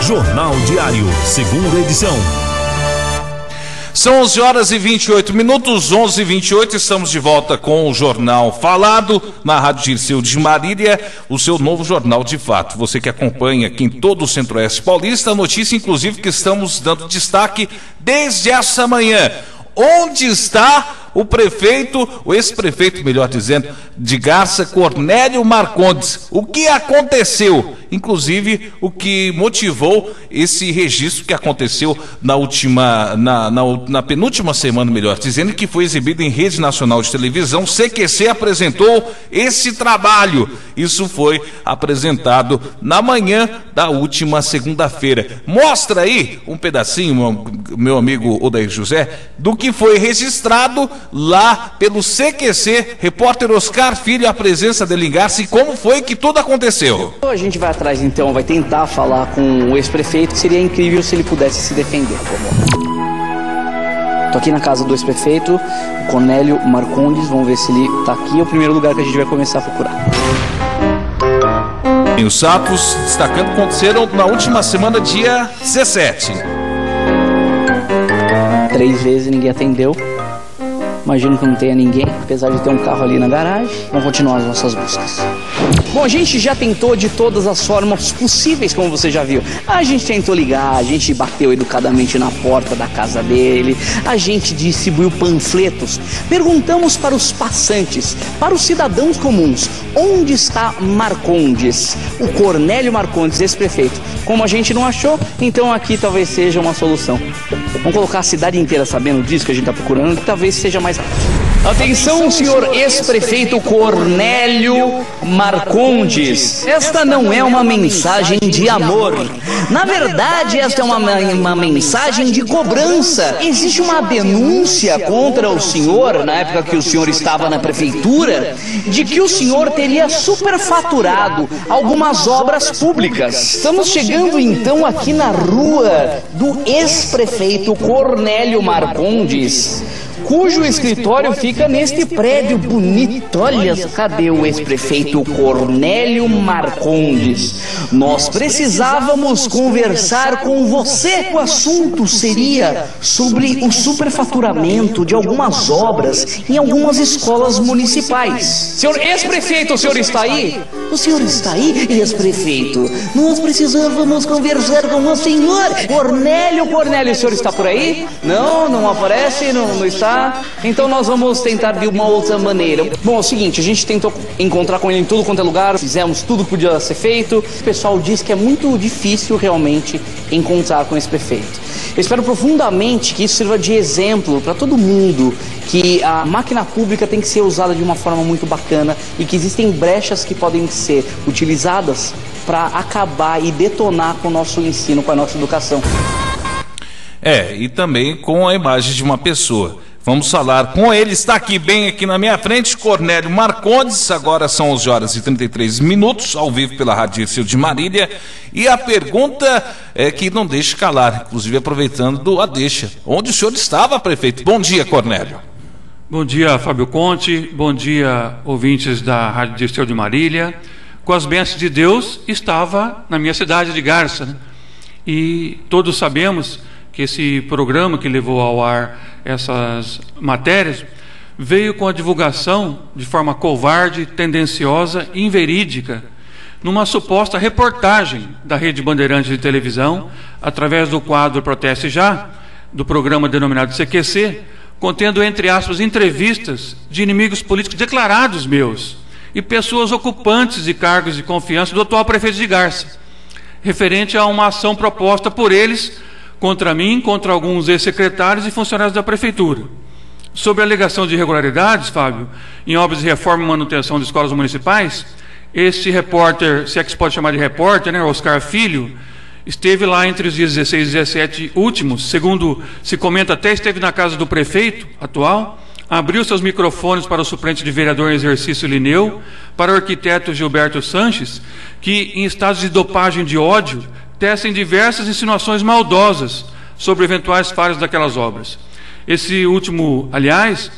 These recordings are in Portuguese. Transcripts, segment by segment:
Jornal Diário, segunda edição. São 11 horas e 28 minutos, 11h28, estamos de volta com o Jornal Falado, na Rádio Dirceu de Marília, o seu novo jornal de fato. Você que acompanha aqui em todo o Centro-Oeste Paulista, a notícia inclusive que estamos dando destaque desde essa manhã. Onde está o prefeito, o ex-prefeito, melhor dizendo, de Garça, Cornélio Marcondes? O que aconteceu? Inclusive, o que motivou esse registro que aconteceu na penúltima semana, melhor dizendo, que foi exibido em rede nacional de televisão. CQC apresentou esse trabalho. Isso foi apresentado na manhã da última segunda-feira. Mostra aí um pedacinho, meu amigo Odair José, do que foi registrado lá pelo CQC. Repórter Oscar Filho, a presença dele em Garça, e como foi que tudo aconteceu. A gente vai atrás, então, vai tentar falar com o ex-prefeito, que seria incrível se ele pudesse se defender. Tô aqui na casa do ex-prefeito, o Cornélio Marcondes, vamos ver se ele tá aqui. É o primeiro lugar que a gente vai começar a procurar. E os fatos, destacando, aconteceram na última semana, dia 17. 3 vezes ninguém atendeu. Imagino que não tenha ninguém, apesar de ter um carro ali na garagem. Vamos continuar as nossas buscas. Bom, a gente já tentou de todas as formas possíveis, como você já viu. A gente tentou ligar, a gente bateu educadamente na porta da casa dele, a gente distribuiu panfletos, perguntamos para os passantes, para os cidadãos comuns, onde está Marcondes, o Cornélio Marcondes, ex-prefeito. Como a gente não achou, então aqui talvez seja uma solução. Vamos colocar a cidade inteira sabendo disso que a gente está procurando, que talvez seja mais... Atenção, senhor ex-prefeito Cornélio Marcondes. Esta não é uma mensagem de amor. Na verdade, esta é uma mensagem de cobrança. Existe uma denúncia contra o senhor, na época que o senhor estava na prefeitura, de que o senhor teria superfaturado algumas obras públicas. Estamos chegando então aqui na rua do ex-prefeito Cornélio Marcondes, cujo escritório fica neste prédio bonito. Olha, cadê o ex-prefeito Cornélio Marcondes? Nós precisávamos conversar com você. O assunto seria sobre o superfaturamento de algumas obras em algumas escolas municipais. Senhor ex-prefeito, o senhor está aí? O senhor está aí, ex-prefeito? Nós precisávamos conversar com o senhor. Cornélio, o senhor está por aí? Não aparece, não está. Então nós vamos tentar de uma outra maneira. Bom, é o seguinte, a gente tentou encontrar com ele em tudo quanto é lugar, fizemos tudo que podia ser feito. O pessoal diz que é muito difícil realmente encontrar com esse prefeito. Eu espero profundamente que isso sirva de exemplo para todo mundo, que a máquina pública tem que ser usada de uma forma muito bacana e que existem brechas que podem ser utilizadas para acabar e detonar com o nosso ensino, com a nossa educação. E também com a imagem de uma pessoa. Vamos falar com ele, está aqui bem aqui na minha frente, Cornélio Marcondes. Agora são 11 horas e 33 minutos, ao vivo pela Rádio Dirceu de Marília. E a pergunta é que não deixe calar, inclusive aproveitando a deixa. Onde o senhor estava, prefeito? Bom dia, Cornélio. Bom dia, Fábio Conte. Bom dia, ouvintes da Rádio Dirceu de Marília. Com as bênçãos de Deus, estava na minha cidade de Garça, né? E todos sabemos que esse programa que levou ao ar essas matérias veio com a divulgação de forma covarde, tendenciosa e inverídica, numa suposta reportagem da Rede Bandeirantes de televisão, através do quadro Proteste Já, do programa denominado CQC, contendo, entre aspas, entrevistas de inimigos políticos declarados meus e pessoas ocupantes de cargos de confiança do atual prefeito de Garça, referente a uma ação proposta por eles contra mim, contra alguns ex-secretários e funcionários da prefeitura. Sobre a alegação de irregularidades, Fábio, em obras de reforma e manutenção de escolas municipais, este repórter, se é que se pode chamar de repórter, né, Oscar Filho, esteve lá entre os dias 16 e 17 últimos, segundo se comenta, até esteve na casa do prefeito atual, abriu seus microfones para o suplente de vereador em exercício Lineu, para o arquiteto Gilberto Sanches, que, em estados de dopagem de ódio, tecem diversas insinuações maldosas sobre eventuais falhas daquelas obras. Esse último, aliás,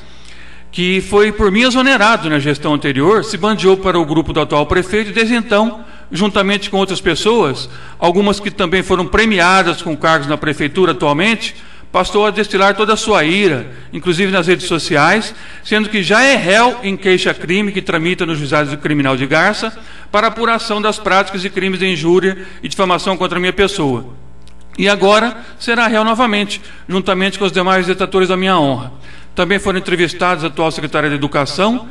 que foi por mim exonerado na gestão anterior, se bandeou para o grupo do atual prefeito e desde então juntamente com outras pessoas, algumas que também foram premiadas com cargos na prefeitura atualmente, passou a destilar toda a sua ira, inclusive nas redes sociais, sendo que já é réu em queixa-crime que tramita no Juizado Criminal de Garça para apuração das práticas de crimes de injúria e difamação contra a minha pessoa. E agora será réu novamente, juntamente com os demais detratores da minha honra. Também foram entrevistados a atual secretária de Educação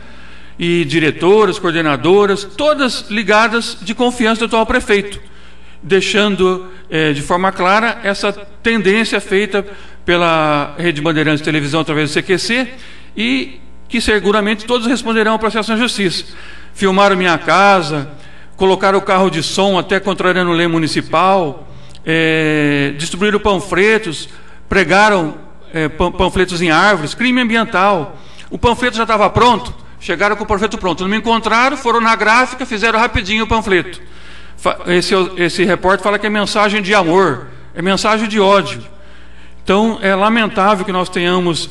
e diretoras, coordenadoras, todas ligadas de confiança do atual prefeito, deixando de forma clara essa tendência feita pela Rede Bandeirantes de Televisão através do CQC e que seguramente todos responderão ao processo na Justiça. Filmaram minha casa, colocaram o carro de som até contrariando a lei municipal, distribuíram panfletos, pregaram panfletos em árvores, crime ambiental. O panfleto já estava pronto, chegaram com o panfleto pronto, não me encontraram, foram na gráfica, fizeram rapidinho o panfleto. Esse repórter fala que é mensagem de amor, é mensagem de ódio. Então é lamentável que nós tenhamos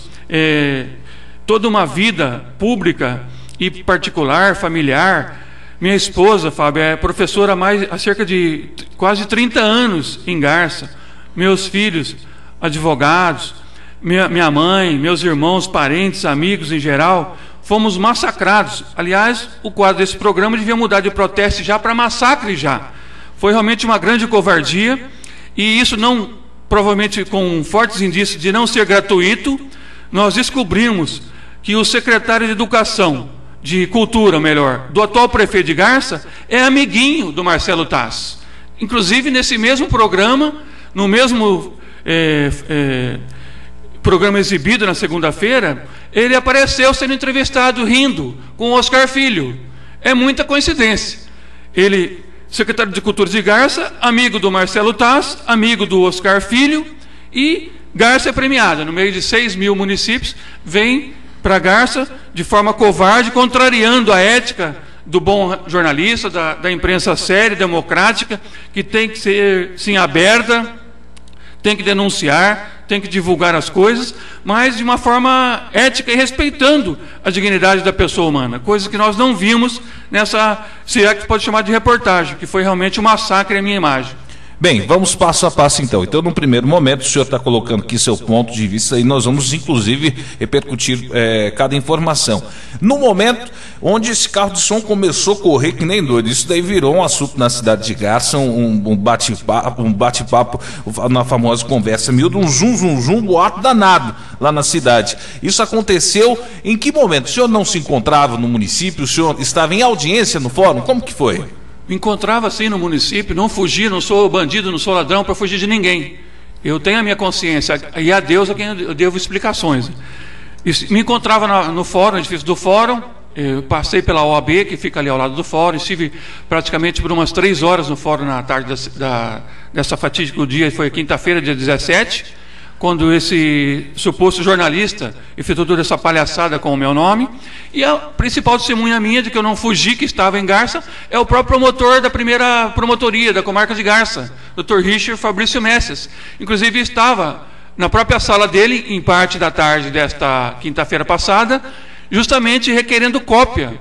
toda uma vida pública e particular, familiar. Minha esposa, Fábio, é professora há cerca de quase 30 anos em Garça. Meus filhos, advogados, minha mãe, meus irmãos, parentes, amigos em geral, fomos massacrados. Aliás, o quadro desse programa devia mudar de protesto já para massacre já. Foi realmente uma grande covardia, e isso não, provavelmente com fortes indícios de não ser gratuito. Nós descobrimos que o secretário de Educação, de Cultura, melhor, do atual prefeito de Garça, é amiguinho do Marcelo Taz. Inclusive, nesse mesmo programa, no mesmo programa exibido na segunda-feira, ele apareceu sendo entrevistado, rindo, com o Oscar Filho. É muita coincidência. Ele, secretário de Cultura de Garça, amigo do Marcelo Taz, amigo do Oscar Filho, e Garça é premiada. No meio de 6 mil municípios, vem para Garça de forma covarde, contrariando a ética do bom jornalista, da imprensa séria, democrática, que tem que ser, sim, aberta, tem que denunciar, tem que divulgar as coisas, mas de uma forma ética e respeitando a dignidade da pessoa humana, coisas que nós não vimos nessa, se é que pode chamar de reportagem, que foi realmente um massacre à minha imagem. Bem, vamos passo a passo então. Então, no primeiro momento, o senhor está colocando aqui seu ponto de vista e nós vamos, inclusive, repercutir cada informação. No momento onde esse carro de som começou a correr que nem doido, isso daí virou um assunto na cidade de Garça, um bate-papo na famosa conversa miúda, um zum, boato danado lá na cidade. Isso aconteceu em que momento? O senhor não se encontrava no município? O senhor estava em audiência no fórum? Como que foi? Me encontrava assim no município, não fugi, não sou bandido, não sou ladrão para fugir de ninguém. Eu tenho a minha consciência, e a Deus a quem eu devo explicações. Me encontrava no fórum, no edifício do fórum, eu passei pela OAB, que fica ali ao lado do fórum, estive praticamente por umas 3 horas no fórum na tarde dessa fatídico dia, foi quinta-feira, dia 17, quando esse suposto jornalista efetuou toda essa palhaçada com o meu nome. E a principal testemunha minha de que eu não fugi, que estava em Garça, é o próprio promotor da primeira promotoria da comarca de Garça, Dr. Richard Fabrício Messias. Inclusive estava na própria sala dele, em parte da tarde desta quinta-feira passada, justamente requerendo cópia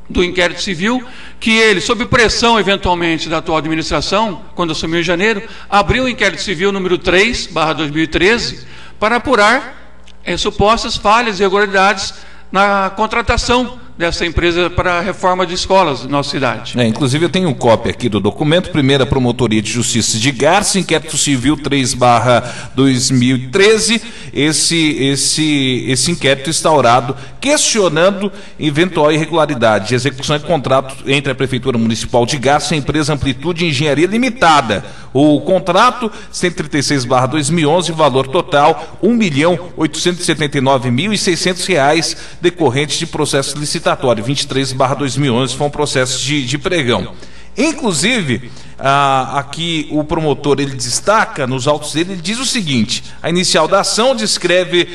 do inquérito civil, que ele, sob pressão eventualmente da atual administração, quando assumiu em janeiro, abriu o inquérito civil número 3/2013 para apurar supostas falhas e irregularidades na contratação dessa empresa para a reforma de escolas na nossa cidade. Inclusive eu tenho cópia aqui do documento, primeira Promotoria de Justiça de Garça, inquérito civil 3/2013, esse inquérito instaurado questionando eventual irregularidade, execução de contrato entre a Prefeitura Municipal de Garça e a empresa Amplitude Engenharia Limitada. O contrato 136/2011, valor total R$1.879.600, decorrente de processo licitatório. 23/2011 foi um processo de pregão. Inclusive, aqui o promotor ele destaca nos autos dele, ele diz o seguinte: a inicial da ação descreve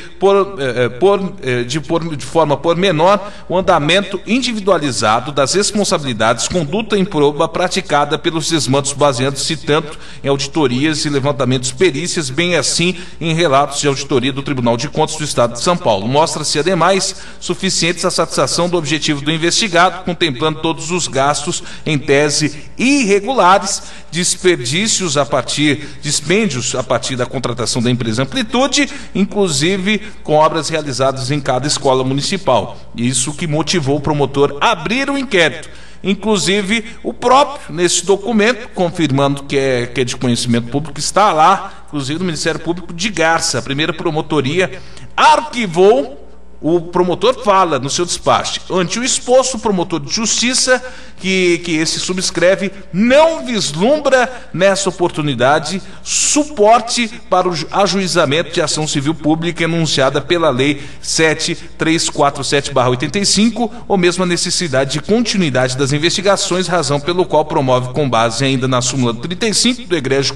de forma pormenor o andamento individualizado das responsabilidades, conduta improba praticada pelos desmandos, baseando-se tanto em auditorias e levantamentos perícias, bem assim em relatos de auditoria do Tribunal de Contas do Estado de São Paulo. Mostra-se, ademais, suficientes a satisfação do objetivo do investigado, contemplando todos os gastos em tese irregulares, dispêndios a partir da contratação da empresa Amplitude, inclusive com obras realizadas em cada escola municipal. Isso que motivou o promotor a abrir o inquérito. Inclusive, o próprio, nesse documento, confirmando que é de conhecimento público, está lá, inclusive, no Ministério Público de Garça. A primeira promotoria arquivou. O promotor fala no seu despacho: ante o exposto, o promotor de justiça que esse subscreve não vislumbra nessa oportunidade suporte para o ajuizamento de ação civil pública enunciada pela Lei 7347/85, ou mesmo a necessidade de continuidade das investigações, razão pelo qual promove, com base ainda na súmula 35 do egrégio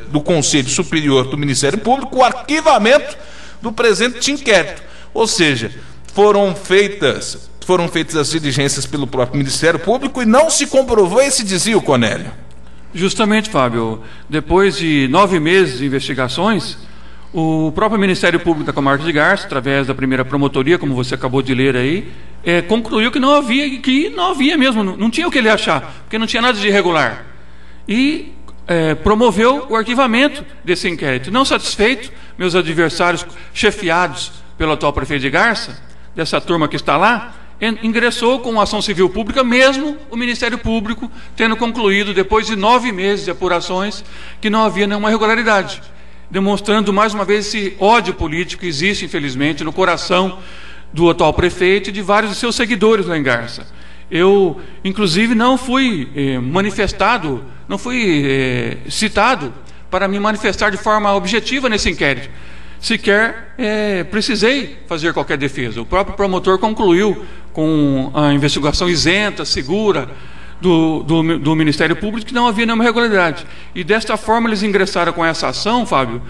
do Conselho Superior do Ministério Público, o arquivamento do presente inquérito. Ou seja, foram feitas as diligências pelo próprio Ministério Público e não se comprovou esse desvio, Cornélio. Justamente, Fábio. Depois de 9 meses de investigações, o próprio Ministério Público da Comarca de Garça, através da primeira promotoria, como você acabou de ler aí, concluiu que não havia mesmo, não tinha o que ele achar, porque não tinha nada de irregular. E promoveu o arquivamento desse inquérito. Não satisfeito, meus adversários, chefiados pelo atual prefeito de Garça, dessa turma que está lá, ingressou com ação civil pública, mesmo o Ministério Público tendo concluído, depois de 9 meses de apurações, que não havia nenhuma irregularidade, demonstrando mais uma vez esse ódio político que existe, infelizmente, no coração do atual prefeito e de vários de seus seguidores lá em Garça. Eu, inclusive, não fui citado para me manifestar de forma objetiva nesse inquérito. Sequer precisei fazer qualquer defesa. O próprio promotor concluiu com a investigação isenta, segura do Ministério Público, que não havia nenhuma irregularidade. E desta forma eles ingressaram com essa ação, Fábio,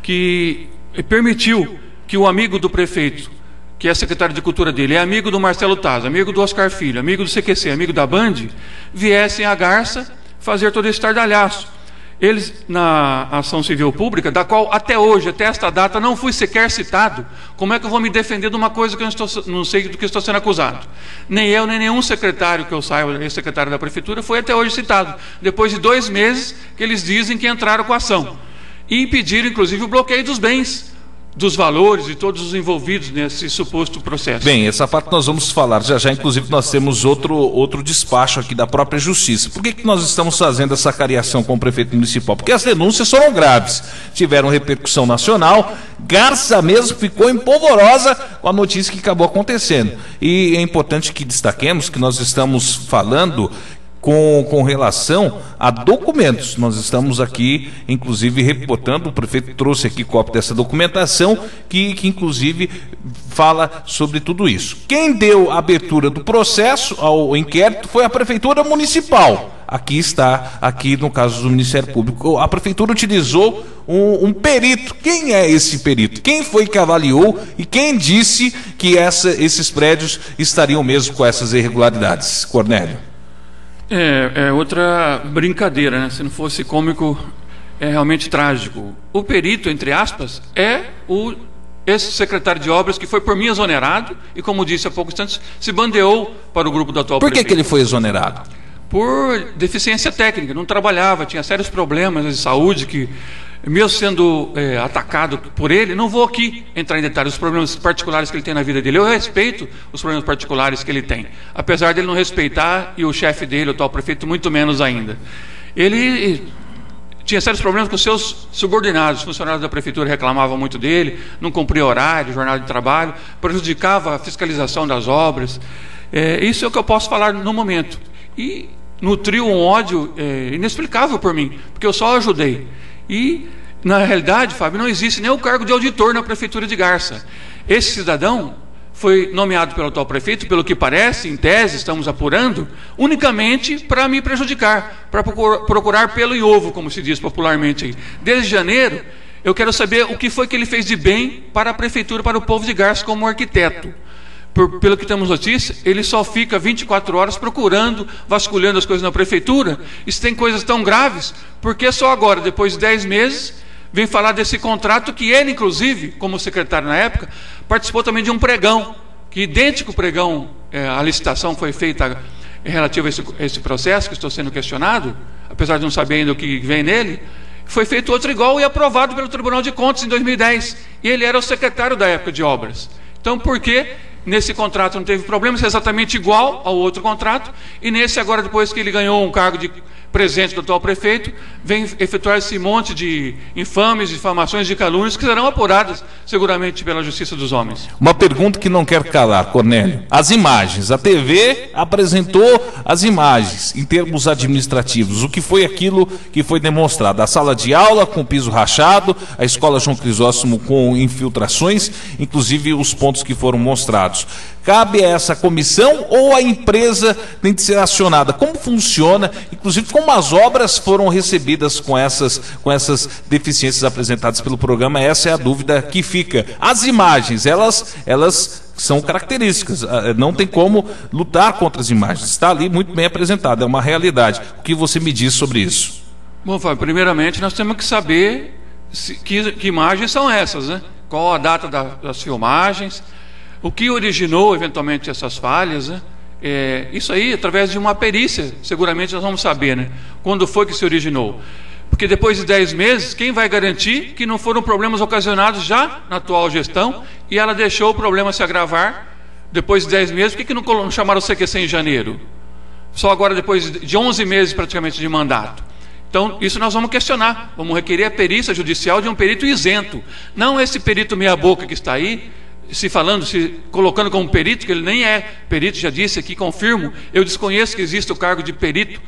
que permitiu que o amigo do prefeito, que é secretário de Cultura dele, é amigo do Marcelo Taz, amigo do Oscar Filho, amigo do CQC, amigo da Band, viessem a Garça fazer todo esse estardalhaço. Eles, na ação civil pública, da qual até hoje, até esta data, não fui sequer citado, como é que eu vou me defender de uma coisa que eu não sei do que estou sendo acusado? Nem eu, nem nenhum secretário que eu saiba, ex-secretário da Prefeitura, foi até hoje citado, depois de 2 meses que eles dizem que entraram com a ação. E impediram, inclusive, o bloqueio dos bens, dos valores de todos os envolvidos nesse suposto processo. Bem, essa parte nós vamos falar já, inclusive nós temos outro despacho aqui da própria Justiça. Por que nós estamos fazendo essa cariação com o prefeito municipal? Porque as denúncias foram graves, tiveram repercussão nacional, Garça mesmo ficou empolvorosa com a notícia que acabou acontecendo. E é importante que destaquemos que nós estamos falando com relação a documentos. Nós estamos aqui, inclusive, reportando, o prefeito trouxe aqui cópia dessa documentação, que inclusive fala sobre tudo isso. Quem deu a abertura do processo ao inquérito foi a Prefeitura Municipal. Aqui está, aqui no caso do Ministério Público. A Prefeitura utilizou um perito. Quem é esse perito? Quem foi que avaliou e quem disse que esses prédios estariam mesmo com essas irregularidades? Cornélio. É outra brincadeira, né? Se não fosse cômico, é realmente trágico. O perito, entre aspas, é o ex-secretário de obras que foi por mim exonerado e, como disse há poucos instantes, se bandeou para o grupo do atual prefeito. Por que ele foi exonerado? Por deficiência técnica, não trabalhava, tinha sérios problemas de saúde que, mesmo sendo atacado por ele, não vou aqui entrar em detalhes dos problemas particulares que ele tem na vida dele. Eu respeito os problemas particulares que ele tem, apesar dele não respeitar, e o chefe dele, o atual prefeito, muito menos ainda. Ele tinha sérios problemas com seus subordinados, os funcionários da prefeitura reclamavam muito dele, não cumpria horário, jornada de trabalho, prejudicava a fiscalização das obras. Isso é o que eu posso falar no momento. E nutriu um ódio inexplicável por mim, porque eu só ajudei. E, na realidade, Fábio, não existe nem o cargo de auditor na Prefeitura de Garça. Esse cidadão foi nomeado pelo atual prefeito, pelo que parece, em tese, estamos apurando, unicamente para me prejudicar, para procurar pelo em ovo, como se diz popularmente aí. Desde janeiro, eu quero saber o que foi que ele fez de bem para a prefeitura, para o povo de Garça como arquiteto. Pelo que temos notícia, ele só fica 24 horas procurando, vasculhando as coisas na prefeitura. Isso tem coisas tão graves, porque só agora, depois de 10 meses, vem falar desse contrato que ele, inclusive, como secretário na época, participou também de um pregão, que idêntico pregão, a licitação foi feita relativa a esse processo que estou sendo questionado, apesar de não saber ainda o que vem nele, foi feito outro igual e aprovado pelo Tribunal de Contas em 2010. E ele era o secretário da época de obras. Então, por que nesse contrato não teve problemas? É exatamente igual ao outro contrato. E nesse, agora, depois que ele ganhou um cargo de presidente do atual prefeito, vem efetuar esse monte de infames, difamações, de calúnias que serão apuradas seguramente pela justiça dos homens. Uma pergunta que não quero calar, Cornélio. As imagens, a TV apresentou as imagens em termos administrativos. O que foi aquilo que foi demonstrado? A sala de aula com piso rachado, a escola João Crisóstomo com infiltrações, inclusive os pontos que foram mostrados. Cabe a essa comissão ou a empresa tem de ser acionada? Como funciona? Inclusive, como as obras foram recebidas com essas deficiências apresentadas pelo programa? Essa é a dúvida que fica. As imagens, elas são características, não tem como lutar contra as imagens. Está ali muito bem apresentado, é uma realidade. O que você me diz sobre isso? Bom, Fábio, primeiramente nós temos que saber que imagens são essas, né? Qual a data das filmagens, o que originou eventualmente essas falhas, né? Isso aí, através de uma perícia, seguramente nós vamos saber, né? Quando foi que se originou. Porque depois de 10 meses, quem vai garantir que não foram problemas ocasionados já na atual gestão e ela deixou o problema se agravar depois de 10 meses? Por que não chamaram o CQC em janeiro? Só agora, depois de 11 meses praticamente de mandato. Então, isso nós vamos questionar. Vamos requerer a perícia judicial de um perito isento. Não esse perito meia-boca que está aí, se colocando como perito, que ele nem é perito, já disse aqui, confirmo. Eu desconheço que exista o cargo de perito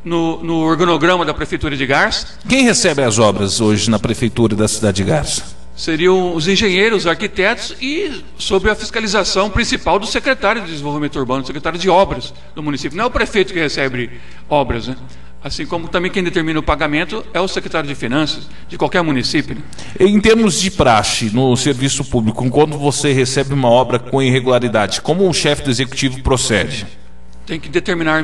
no organograma da Prefeitura de Garça. Quem recebe as obras hoje na Prefeitura da cidade de Garça? Seriam os engenheiros, os arquitetos e sob a fiscalização principal do secretário de Desenvolvimento Urbano, do secretário de Obras do município. Não é o prefeito que recebe obras, né? Assim como também quem determina o pagamento é o secretário de Finanças de qualquer município, né? Em termos de praxe no serviço público, quando você recebe uma obra com irregularidade, como o chefe do executivo procede? Tem que determinar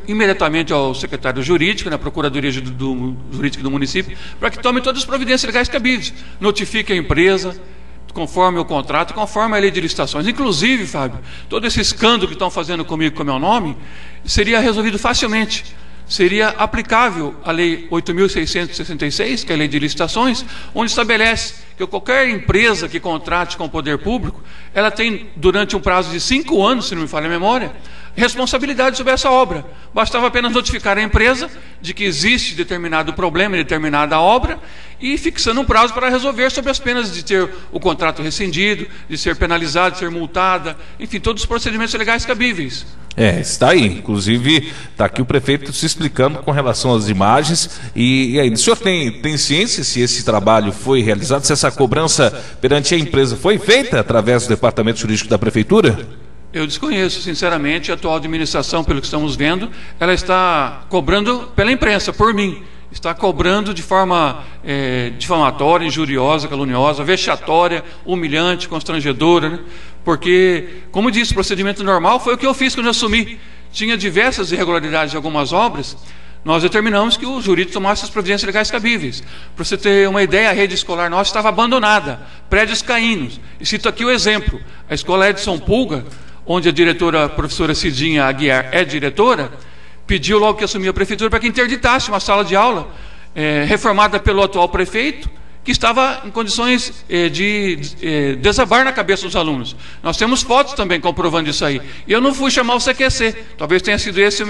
imediatamente ao secretário jurídico, na Procuradoria Jurídica do município, para que tome todas as providências legais cabíveis. Notifique a empresa, conforme o contrato, conforme a lei de licitações. Inclusive, Fábio, todo esse escândalo que estão fazendo comigo com o meu nome, seria resolvido facilmente. Seria aplicável a Lei 8.666, que é a Lei de Licitações, onde estabelece que qualquer empresa que contrate com o poder público, ela tem, durante um prazo de 5 anos, se não me falha a memória, responsabilidade sobre essa obra. Bastava apenas notificar a empresa de que existe determinado problema em determinada obra e fixando um prazo para resolver, sob as penas de ter o contrato rescindido, de ser penalizada, de ser multada, enfim, todos os procedimentos legais cabíveis. Está aí. Inclusive, está aqui o prefeito se explicando com relação às imagens. E aí, o senhor tem ciência se esse trabalho foi realizado, se essa cobrança perante a empresa foi feita através do departamento jurídico da prefeitura? Eu desconheço, sinceramente. A atual administração, pelo que estamos vendo, ela está cobrando pela imprensa, por mim. Está cobrando de forma difamatória, injuriosa, caluniosa, vexatória, humilhante, constrangedora, né? Porque, como disse, o procedimento normal foi o que eu fiz quando eu assumi. Tinha diversas irregularidades em algumas obras. Nós determinamos que o jurídico tomasse as providências legais cabíveis. Para você ter uma ideia, a rede escolar nossa estava abandonada, prédios caindo. E cito aqui o exemplo: a escola Edson Pulga, onde a diretora, a professora Cidinha Aguiar, é diretora, pediu logo que assumiu a prefeitura para que interditasse uma sala de aula reformada pelo atual prefeito, que estava em condições de desabar na cabeça dos alunos. Nós temos fotos também comprovando isso aí. E eu não fui chamar o CQC, talvez tenha sido esse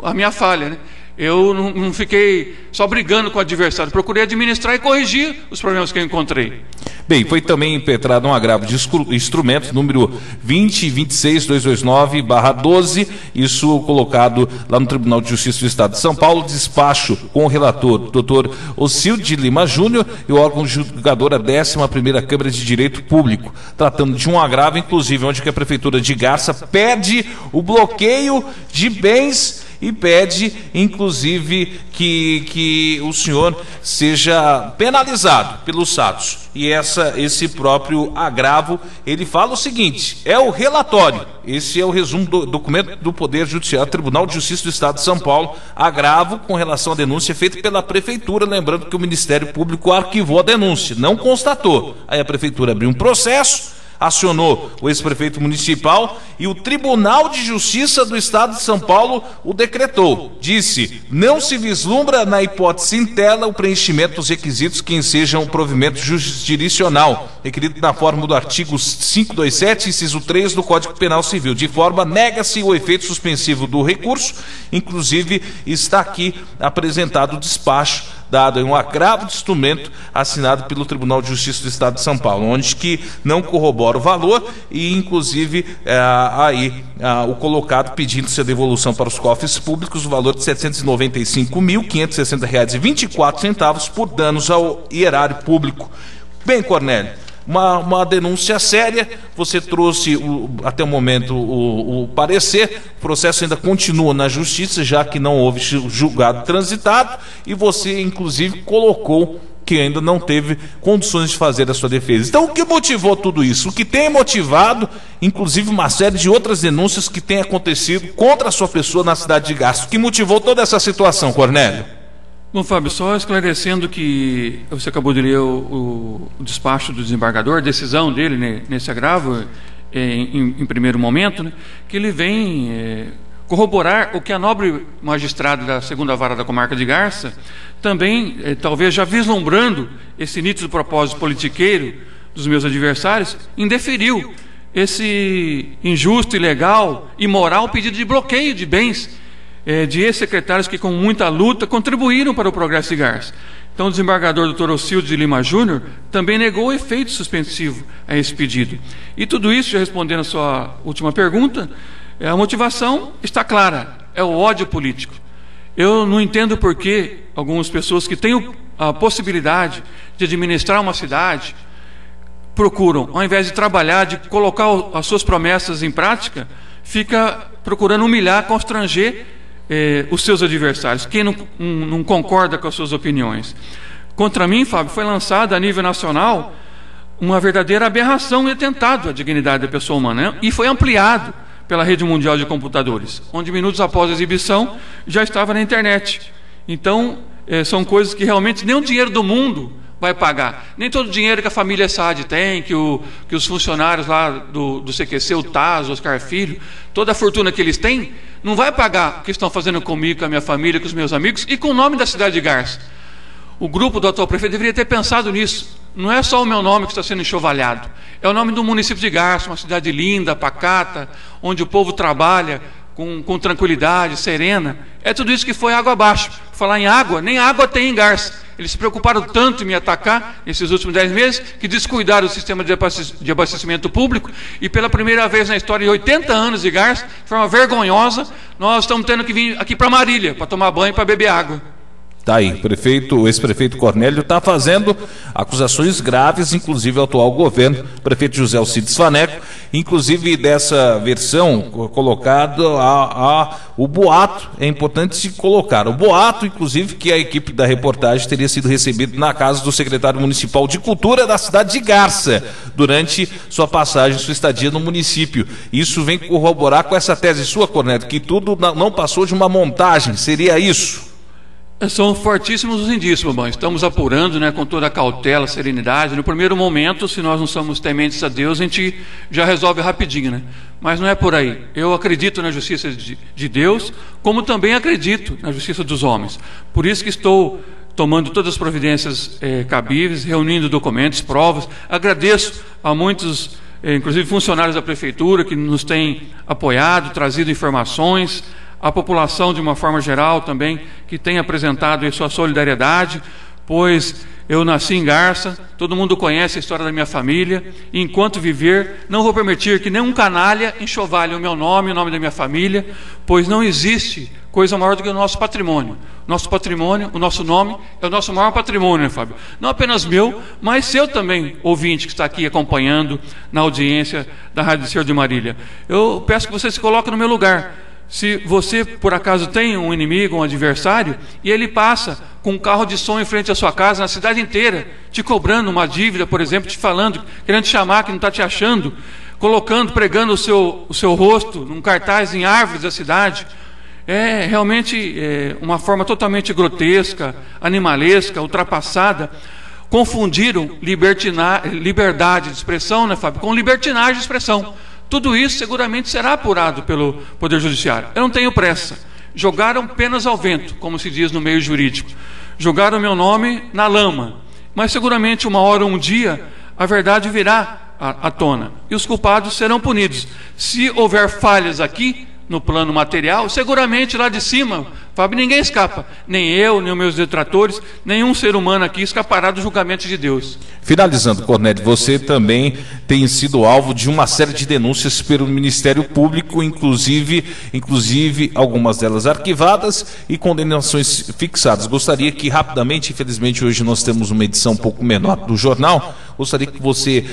a minha falha, né? Eu não fiquei só brigando com o adversário, procurei administrar e corrigir os problemas que eu encontrei. Bem, foi também impetrado um agravo de instrumento número 20.26229/12, isso colocado lá no Tribunal de Justiça do Estado de São Paulo, despacho com o relator, Dr. Ocildo de Lima Júnior, e o órgão julgador, a 11ª Câmara de Direito Público, tratando de um agravo, inclusive, onde que a Prefeitura de Garça pede o bloqueio de bens e pede, inclusive, que o senhor seja penalizado pelos atos. E esse próprio agravo, ele fala o seguinte, é o relatório, esse é o resumo do documento do Poder Judiciário, Tribunal de Justiça do Estado de São Paulo, agravo com relação à denúncia feita pela Prefeitura, lembrando que o Ministério Público arquivou a denúncia, não constatou. Aí a Prefeitura abriu um processo, acionou o ex-prefeito municipal e o Tribunal de Justiça do Estado de São Paulo o decretou. Disse, não se vislumbra na hipótese in tela o preenchimento dos requisitos que ensejam o provimento jurisdicional, requerido na forma do artigo 527, inciso 3 do Código Penal Civil. De forma, nega-se o efeito suspensivo do recurso, inclusive está aqui apresentado o despacho dado em um agravo de instrumento assinado pelo Tribunal de Justiça do Estado de São Paulo, onde que não corrobora o valor e, inclusive, o colocado pedindo-se a devolução para os cofres públicos o valor de R$ 795.560,24 por danos ao erário público. Bem, Cornélio, uma denúncia séria, você trouxe até o momento o parecer, o processo ainda continua na justiça, já que não houve julgado transitado, e você inclusive colocou que ainda não teve condições de fazer a sua defesa. Então, o que motivou tudo isso? O que tem motivado, inclusive, uma série de outras denúncias que têm acontecido contra a sua pessoa na cidade de Garça? O que motivou toda essa situação, Cornélio? Bom, Fábio, só esclarecendo que você acabou de ler o despacho do desembargador, a decisão dele, né, nesse agravo, em primeiro momento, né, que ele vem corroborar o que a nobre magistrada da 2ª Vara da Comarca de Garça, também, talvez já vislumbrando esse nítido propósito politiqueiro dos meus adversários, indeferiu esse injusto, ilegal, imoral pedido de bloqueio de bens de ex-secretários que, com muita luta, contribuíram para o progresso de Garça. Então, o desembargador Dr. Ocildo de Lima Júnior também negou o efeito suspensivo a esse pedido. E tudo isso, já respondendo a sua última pergunta, a motivação está clara, é o ódio político. Eu não entendo por que algumas pessoas que têm a possibilidade de administrar uma cidade procuram, ao invés de trabalhar, de colocar as suas promessas em prática, fica procurando humilhar, constranger os seus adversários, quem não concorda com as suas opiniões. Contra mim, Fábio, foi lançada a nível nacional uma verdadeira aberração e atentado à dignidade da pessoa humana, né? E foi ampliado pela Rede Mundial de Computadores, onde minutos após a exibição já estava na internet. Então, são coisas que realmente nem o dinheiro do mundo vai pagar. Nem todo o dinheiro que a família Saad tem, que os funcionários lá do CQC, o Taz, o Oscar Filho, toda a fortuna que eles têm, não vai pagar o que estão fazendo comigo, com a minha família, com os meus amigos e com o nome da cidade de Garça. O grupo do atual prefeito deveria ter pensado nisso. Não é só o meu nome que está sendo enxovalhado, é o nome do município de Garça, uma cidade linda, pacata, onde o povo trabalha com tranquilidade, serena. É tudo isso que foi água abaixo. Falar em água, nem água tem em Garça. Eles se preocuparam tanto em me atacar nesses últimos 10 meses que descuidaram do sistema de abastecimento público e pela primeira vez na história de 80 anos de Garça, de forma vergonhosa, nós estamos tendo que vir aqui para Marília para tomar banho, para beber água. Tá aí, o ex-prefeito Cornélio está fazendo acusações graves, inclusive ao atual governo, prefeito José Alcides Faneco, inclusive dessa versão colocada o boato, é importante se colocar, o boato, inclusive, que a equipe da reportagem teria sido recebida na casa do secretário municipal de Cultura da cidade de Garça, durante sua passagem, sua estadia no município. Isso vem corroborar com essa tese sua, Cornélio, que tudo não passou de uma montagem, seria isso? São fortíssimos os indícios, Bobão. Estamos apurando, né, com toda a cautela, serenidade. No primeiro momento, se nós não somos tementes a Deus, a gente já resolve rapidinho, né? Mas não é por aí. Eu acredito na justiça de Deus, como também acredito na justiça dos homens. Por isso que estou tomando todas as providências cabíveis, reunindo documentos, provas. Agradeço a muitos, inclusive funcionários da prefeitura, que nos têm apoiado, trazido informações, a população de uma forma geral também, que tem apresentado a sua solidariedade pois eu nasci em Garça, todo mundo conhece a história da minha família, e enquanto viver, não vou permitir que nenhum canalha enxovalhe o meu nome, o nome da minha família, pois não existe coisa maior do que o nosso patrimônio. Nosso patrimônio, o nosso nome, é o nosso maior patrimônio, né, Fábio? Não apenas meu, mas seu também, ouvinte que está aqui acompanhando na audiência da Rádio Descer de Marília. Eu peço que você se coloque no meu lugar. Se você, por acaso, tem um inimigo, um adversário, e ele passa com um carro de som em frente à sua casa, na cidade inteira, te cobrando uma dívida, por exemplo, te falando, querendo te chamar, que não está te achando, colocando, pregando o seu rosto num cartaz em árvores da cidade, é realmente uma forma totalmente grotesca, animalesca, ultrapassada. Confundiram liberdade de expressão, né, Fábio, com libertinagem de expressão. Tudo isso seguramente será apurado pelo Poder Judiciário. Eu não tenho pressa. Jogaram penas ao vento, como se diz no meio jurídico. Jogaram meu nome na lama. Mas seguramente uma hora ou um dia a verdade virá à tona. E os culpados serão punidos. Se houver falhas aqui, no plano material, seguramente lá de cima, Fábio, ninguém escapa. Nem eu, nem os meus detratores, nenhum ser humano aqui escapará do julgamento de Deus. Finalizando, Cornélio, você também tem sido alvo de uma série de denúncias pelo Ministério Público, inclusive algumas delas arquivadas e condenações fixadas. Gostaria que rapidamente, infelizmente hoje nós temos uma edição um pouco menor do jornal, gostaria que você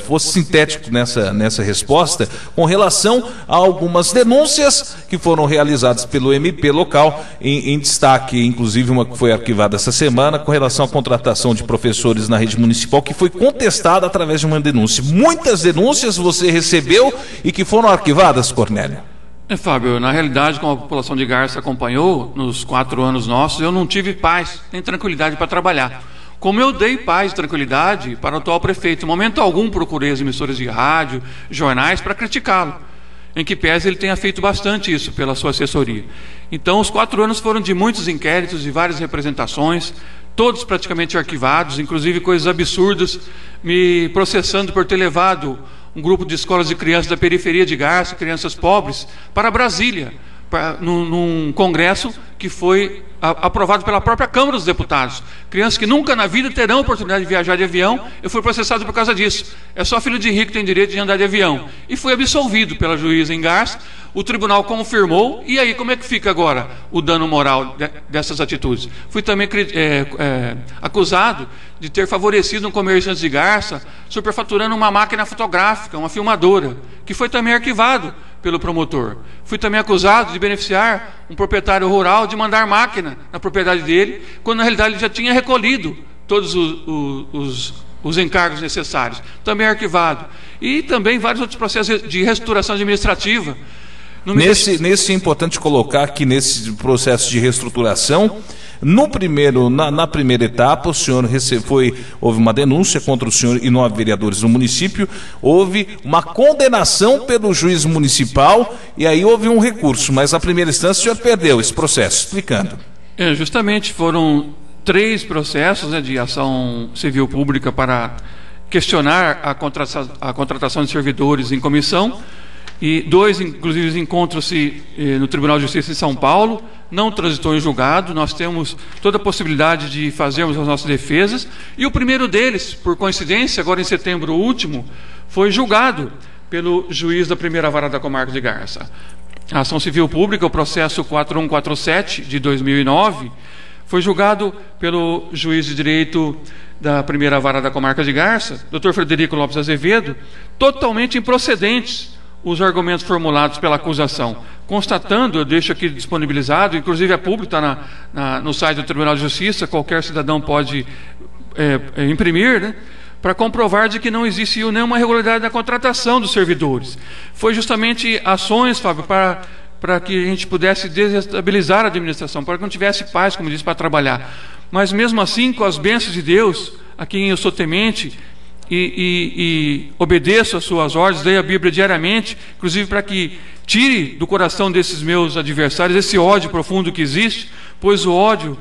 fosse sintético nessa resposta com relação a algumas denúncias que foram realizadas pelo MP local, em destaque, inclusive uma que foi arquivada essa semana, com relação à contratação de professores na rede municipal, que foi contestada através de uma denúncia. Muitas denúncias você recebeu e que foram arquivadas, Cornélio? Fábio, na realidade, como a população de Garça acompanhou nos 4 anos nossos, eu não tive paz nem tranquilidade para trabalhar. Como eu dei paz e tranquilidade para o atual prefeito, em momento algum procurei as emissoras de rádio, jornais para criticá-lo, em que pese ele tenha feito bastante isso pela sua assessoria. Então, os 4 anos foram de muitos inquéritos, de várias representações, todos praticamente arquivados, inclusive coisas absurdas, me processando por ter levado um grupo de escolas de crianças da periferia de Garça, crianças pobres, para Brasília, num congresso que foi aprovado pela própria Câmara dos Deputados. Crianças que nunca na vida terão oportunidade de viajar de avião. Eu fui processado por causa disso. É só filho de rico que tem direito de andar de avião. E fui absolvido pela juíza em Garça. O tribunal confirmou. E aí, como é que fica agora o dano moral dessas atitudes? Fui também acusado de ter favorecido um comerciante de Garça, superfaturando uma máquina fotográfica, uma filmadora, que foi também arquivado pelo promotor. Fui também acusado de beneficiar um proprietário rural de mandar máquina na propriedade dele, quando na realidade ele já tinha recolhido todos os encargos necessários. Também arquivado. E também vários outros processos de reestruturação administrativa. Nesse é importante colocar que nesse processo de reestruturação, na primeira etapa, o senhor houve uma denúncia contra o senhor e 9 vereadores do município, houve uma condenação pelo juiz municipal e aí houve um recurso, mas na primeira instância o senhor perdeu esse processo, explicando. Justamente foram 3 processos, né, de ação civil pública para questionar a contratação de servidores em comissão, e 2, inclusive, encontram-se no Tribunal de Justiça de São Paulo, não transitou em julgado. Nós temos toda a possibilidade de fazermos as nossas defesas, e o primeiro deles, por coincidência, agora em setembro último, foi julgado pelo juiz da primeira vara da comarca de Garça. A ação civil pública, o processo 4147 de 2009, foi julgado pelo juiz de direito da primeira vara da comarca de Garça, Dr. Frederico Lopes Azevedo, totalmente improcedentes os argumentos formulados pela acusação, constatando, eu deixo aqui disponibilizado, inclusive é público, está no site do Tribunal de Justiça, qualquer cidadão pode imprimir, né, para comprovar de que não existiu nenhuma irregularidade na contratação dos servidores. Foi justamente ações, Fábio, para que a gente pudesse desestabilizar a administração, para que não tivesse paz, como disse, para trabalhar. Mas mesmo assim, com as bênçãos de Deus, a quem eu sou temente, e obedeço às suas ordens, leio a Bíblia diariamente, inclusive para que tire do coração desses meus adversários esse ódio profundo que existe, pois o ódio,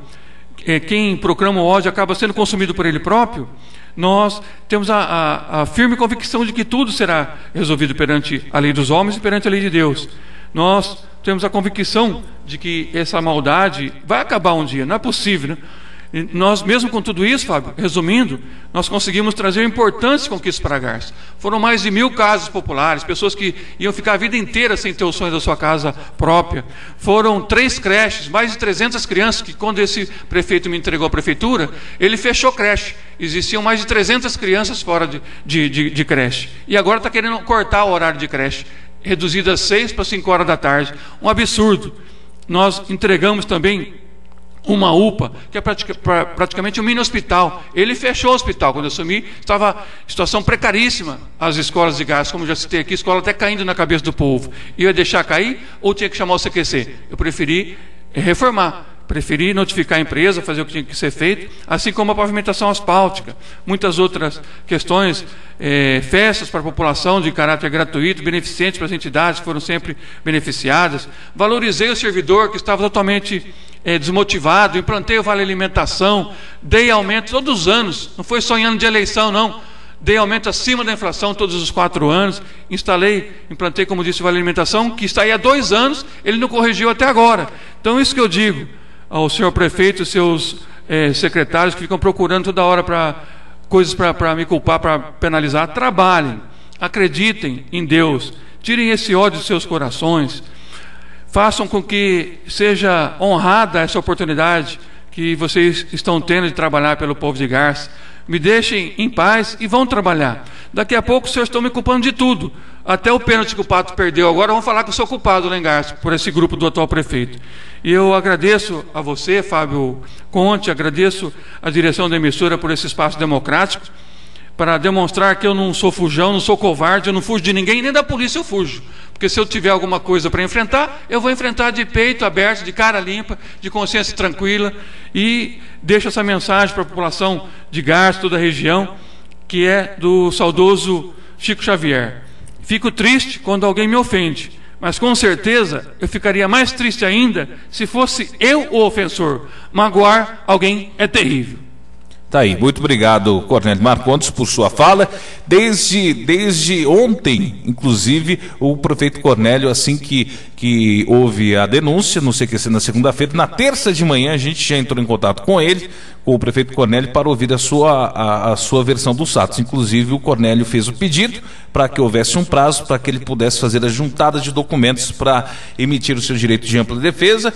quem proclama o ódio acaba sendo consumido por ele próprio. Nós temos a firme convicção de que tudo será resolvido perante a lei dos homens e perante a lei de Deus. Nós temos a convicção de que essa maldade vai acabar um dia, não é possível, né? E nós, mesmo com tudo isso, Fábio, resumindo, nós conseguimos trazer importantes conquistas para Garça. Foram mais de 1000 casas populares, pessoas que iam ficar a vida inteira sem ter o sonho da sua casa própria. Foram 3 creches, mais de 300 crianças, que quando esse prefeito me entregou a prefeitura, ele fechou creche. Existiam mais de 300 crianças fora de creche. E agora está querendo cortar o horário de creche, reduzido das 6 para 5 horas da tarde. Um absurdo. Nós entregamos também uma UPA, que é praticamente um mini hospital. Ele fechou o hospital. Quando eu assumi, estava em situação precaríssima as escolas de Garça, como já citei aqui, escola até caindo na cabeça do povo. Ia deixar cair ou tinha que chamar o CQC? Eu preferi reformar, preferi notificar a empresa, fazer o que tinha que ser feito, assim como a pavimentação asfáltica, muitas outras questões, festas para a população de caráter gratuito, beneficentes para as entidades que foram sempre beneficiadas. Valorizei o servidor que estava totalmente desmotivado, implantei o Vale Alimentação, dei aumento todos os anos, não foi só em ano de eleição, não. Dei aumento acima da inflação todos os 4 anos, implantei, como disse, o Vale Alimentação, que está aí há 2 anos, ele não corrigiu até agora. Então, isso que eu digo ao senhor prefeito e seus secretários que ficam procurando toda hora coisas para me culpar, para penalizar, trabalhem, acreditem em Deus, tirem esse ódio dos seus corações, façam com que seja honrada essa oportunidade que vocês estão tendo de trabalhar pelo povo de Garça. Me deixem em paz e vão trabalhar. Daqui a pouco os senhores estão me culpando de tudo. Até o pênalti que o Pato perdeu agora, vão falar que eu sou culpado lá em Garça, por esse grupo do atual prefeito. E eu agradeço a você, Fábio Conte, agradeço a direção da emissora por esse espaço democrático, para demonstrar que eu não sou fujão, não sou covarde, eu não fujo de ninguém, nem da polícia eu fujo. Porque se eu tiver alguma coisa para enfrentar, eu vou enfrentar de peito aberto, de cara limpa, de consciência tranquila, e deixo essa mensagem para a população de Garça, toda a região, que é do saudoso Chico Xavier. Fico triste quando alguém me ofende, mas com certeza eu ficaria mais triste ainda se fosse eu o ofensor. Magoar alguém é terrível. Tá aí, muito obrigado, Cornélio Marcondes, por sua fala. Desde ontem, inclusive, o prefeito Cornélio, assim que houve a denúncia, no CQC na segunda-feira, na terça de manhã a gente já entrou em contato com ele, com o prefeito Cornélio, para ouvir a sua versão dos fatos. Inclusive, o Cornélio fez o pedido para que houvesse um prazo para que ele pudesse fazer a juntada de documentos para emitir o seu direito de ampla defesa,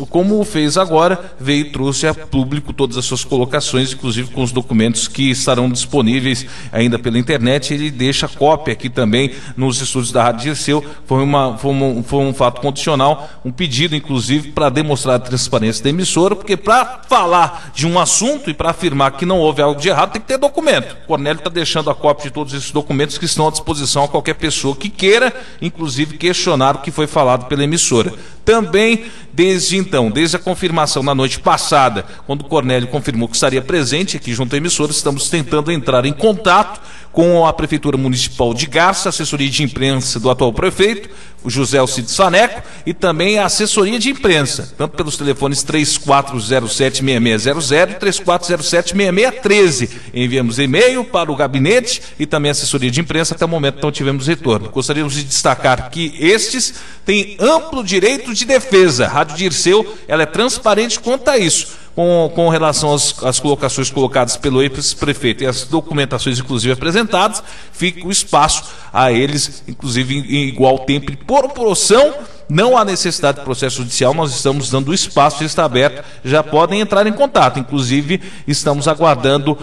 como fez agora, veio e trouxe a público todas as suas colocações, inclusive com os documentos que estarão disponíveis ainda pela internet. Ele deixa cópia aqui também nos estúdios da Rádio Dirceu. Foi um fato condicional, um pedido, inclusive, para demonstrar a transparência da emissora, porque para falar de um assunto e para afirmar que não houve algo de errado, tem que ter documento. O Cornélio está deixando a cópia de todos esses documentos que estão à disposição a qualquer pessoa que queira, inclusive, questionar o que foi falado pela emissora. Também, desde a confirmação na noite passada, quando o Cornélio confirmou que estaria presente aqui junto à emissora, estamos tentando entrar em contato com a Prefeitura Municipal de Garça, a assessoria de imprensa do atual prefeito, o José Alcides Saneco, e também a assessoria de imprensa, tanto pelos telefones 3407-6600 e 3407-6613. Enviamos e-mail para o gabinete e também a assessoria de imprensa, até o momento não tivemos retorno. Gostaríamos de destacar que estes têm amplo direito de defesa. A Rádio Dirceu, ela é transparente quanto a isso. Com relação às colocações colocadas pelo ex-prefeito e as documentações, inclusive, apresentadas, fica o espaço a eles, inclusive, em igual tempo e proporção. Não há necessidade de processo judicial, nós estamos dando o espaço, já está aberto, já podem entrar em contato. Inclusive, estamos aguardando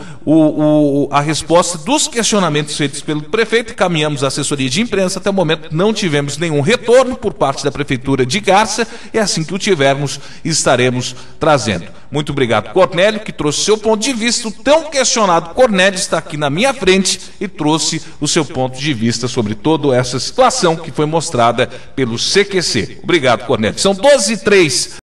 a resposta dos questionamentos feitos pelo prefeito, caminhamos a assessoria de imprensa, até o momento não tivemos nenhum retorno por parte da Prefeitura de Garça, e assim que o tivermos, estaremos trazendo. Muito obrigado, Cornélio, que trouxe o seu ponto de vista. O tão questionado Cornélio está aqui na minha frente e trouxe o seu ponto de vista sobre toda essa situação que foi mostrada pelo CQC. Obrigado, Cornélio. São 12h03.